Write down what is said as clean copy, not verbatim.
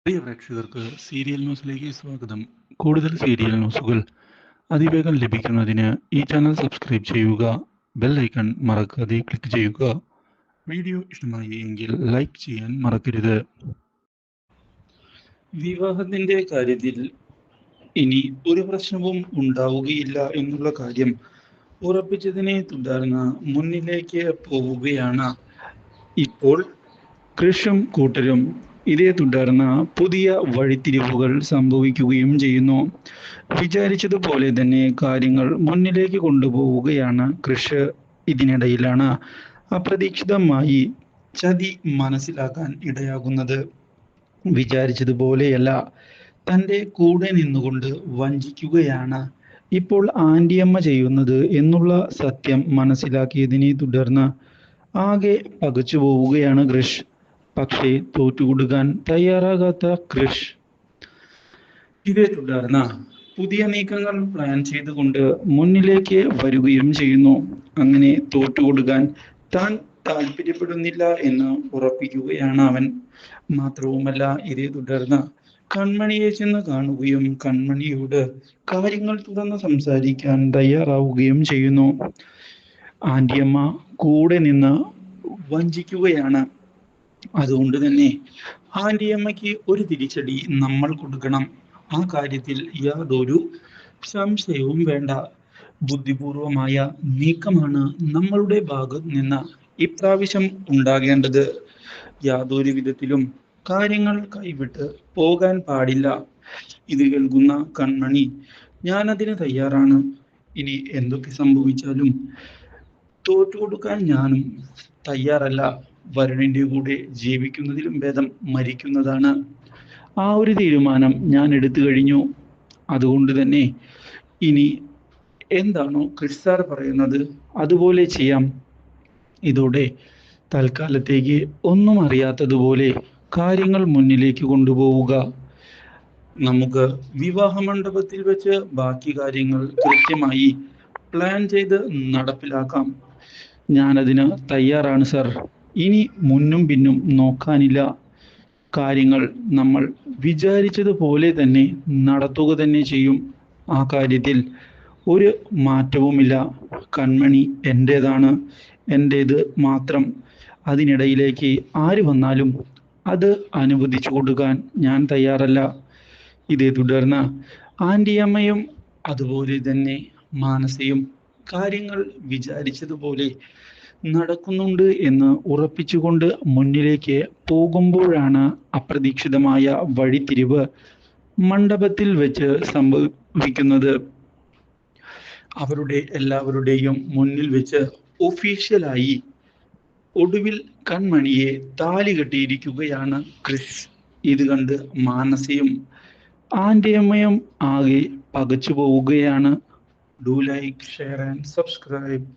പ്രിയ പ്രേക്ഷകർക്ക് സീരിയൽ ന്യൂസിലേക്ക് സ്വാഗതം. കൂടുതൽ സീരിയൽ ന്യൂസുകൾ അതിവേഗം ലഭിക്കുന്നതിന് ഈ ചാനൽ സബ്സ്ക്രൈബ് ചെയ്യുക. ബെൽ ഐക്കൺ മറക്കാതെ ക്ലിക്ക് ചെയ്യുക. വീഡിയോ ഇഷ്ടമായി എങ്കിൽ ലൈക്ക് ചെയ്യാൻ മറക്കരുത്. വിവാഹത്തിന്റെ കാര്യത്തിൽ ഇനി ഒരു പ്രശ്നവും ഉണ്ടാവുകയില്ല എന്നുള്ള കാര്യം ഉറപ്പിച്ചതിനെ തുടർന്ന് മുന്നിലേക്ക് പോവുകയാണ് ഇപ്പോൾ കൃഷും കൂട്ടരും. ഇതേ തുടർന്ന് പുതിയ വഴിത്തിരിവുകൾ സംഭവിക്കുകയും ചെയ്യുന്നു. വിചാരിച്ചതുപോലെ തന്നെ കാര്യങ്ങൾ മുന്നിലേക്ക് കൊണ്ടുപോവുകയാണ് കൃഷ്. ഇതിനിടയിലാണ് അപ്രതീക്ഷിതമായി ചതി മനസ്സിലാക്കാൻ ഇടയാകുന്നത്. വിചാരിച്ചതുപോലെയല്ല, തൻ്റെ കൂടെ നിന്നുകൊണ്ട് വഞ്ചിക്കുകയാണ് ഇപ്പോൾ ആൻറ്റിയമ്മ ചെയ്യുന്നത് എന്നുള്ള സത്യം മനസ്സിലാക്കിയതിനെ തുടർന്ന് ആകെ പകച്ചു പോവുകയാണ് കൃഷ്. പക്ഷേ തോറ്റുകൊടുക്കാൻ തയ്യാറാകാത്ത കൃഷ് ഇതേ തുടർന്ന് പുതിയ നീക്കങ്ങൾ പ്ലാൻ ചെയ്തുകൊണ്ട് മുന്നിലേക്ക് വരികയും ചെയ്യുന്നു. അങ്ങനെ തോറ്റുകൊടുക്കാൻ താൻ താല്പര്യപ്പെടുന്നില്ല എന്ന് ഉറപ്പിക്കുകയാണ് അവൻ. മാത്രവുമല്ല, ഇതേ തുടർന്ന് കൺമണിയെ ചെന്ന് കാണുകയും കൺമണിയോട് കാര്യങ്ങൾ തുറന്ന് സംസാരിക്കാൻ തയ്യാറാവുകയും ചെയ്യുന്നു. ആൻറ്റിയമ്മ കൂടെ നിന്ന് വഞ്ചിക്കുകയാണ്. അതുകൊണ്ട് തന്നെ ആൻറ്റിയമ്മയ്ക്ക് ഒരു തിരിച്ചടി നമ്മൾ കൊടുക്കണം. ആ കാര്യത്തിൽ യാതൊരു സംശയവും വേണ്ട. ബുദ്ധിപൂർവമായ നീക്കമാണ് നമ്മളുടെ ഭാഗത്ത് നിന്ന് ഇപ്രാവശ്യം ഉണ്ടാകേണ്ടത്. യാതൊരു വിധത്തിലും കാര്യങ്ങൾ കൈവിട്ട് പോകാൻ പാടില്ല. ഇത് കേൾക്കുന്ന കൺമണി, ഞാനതിന് തയ്യാറാണ്. ഇനി എന്തൊക്കെ സംഭവിച്ചാലും തോറ്റുകൊടുക്കാൻ ഞാനും തയ്യാറല്ല. വരുണിന്റെ കൂടെ ജീവിക്കുന്നതിലും ഭേദം മരിക്കുന്നതാണ്. ആ ഒരു തീരുമാനം ഞാൻ എടുത്തു കഴിഞ്ഞു. അതുകൊണ്ട് തന്നെ ഇനി എന്താണോ കൃഷ് സാർ പറയുന്നത് അതുപോലെ ചെയ്യാം. ഇതോടെ തൽക്കാലത്തേക്ക് ഒന്നും അറിയാത്തതുപോലെ കാര്യങ്ങൾ മുന്നിലേക്ക് കൊണ്ടുപോവുക. നമുക്ക് വിവാഹ മണ്ഡപത്തിൽ വെച്ച് ബാക്കി കാര്യങ്ങൾ കൃത്യമായി പ്ലാൻ ചെയ്ത് നടപ്പിലാക്കാം. ഞാനതിന് തയ്യാറാണ് സർ. ഇനി മുന്നും പിന്നും നോക്കാനില്ല. കാര്യങ്ങൾ നമ്മൾ വിചാരിച്ചതുപോലെ തന്നെ നടത്തുക തന്നെ ചെയ്യും. ആ കാര്യത്തിൽ ഒരു മാറ്റവുമില്ല. കൺമണി എൻ്റേതാണ്, എൻ്റേത് മാത്രം. അതിനിടയിലേക്ക് ആര് വന്നാലും അത് അനുവദിച്ചു കൊടുക്കാൻ ഞാൻ തയ്യാറല്ല. ഇതേ തുടർന്ന് ആൻറ്റിയമ്മയും അതുപോലെ തന്നെ മാനസയും കാര്യങ്ങൾ വിചാരിച്ചതുപോലെ നടക്കുന്നുണ്ട് എന്ന് ഉറപ്പിച്ചുകൊണ്ട് മുന്നിലേക്ക് പോകുമ്പോഴാണ് അപ്രതീക്ഷിതമായ വഴിത്തിരിവ് മണ്ഡപത്തിൽ വെച്ച് സംഭവിക്കുന്നത്. അവരുടെ എല്ലാവരുടെയും മുന്നിൽ വെച്ച് ഒഫീഷ്യലായി ഒടുവിൽ കൺമണിയെ താലി കെട്ടിയിരിക്കുകയാണ് കൃഷ്. ഇത് കണ്ട് മാനസയും ആൻറ്റിയമ്മയും ആകെ പകച്ചു പോവുകയാണ്. Do like, share and subscribe.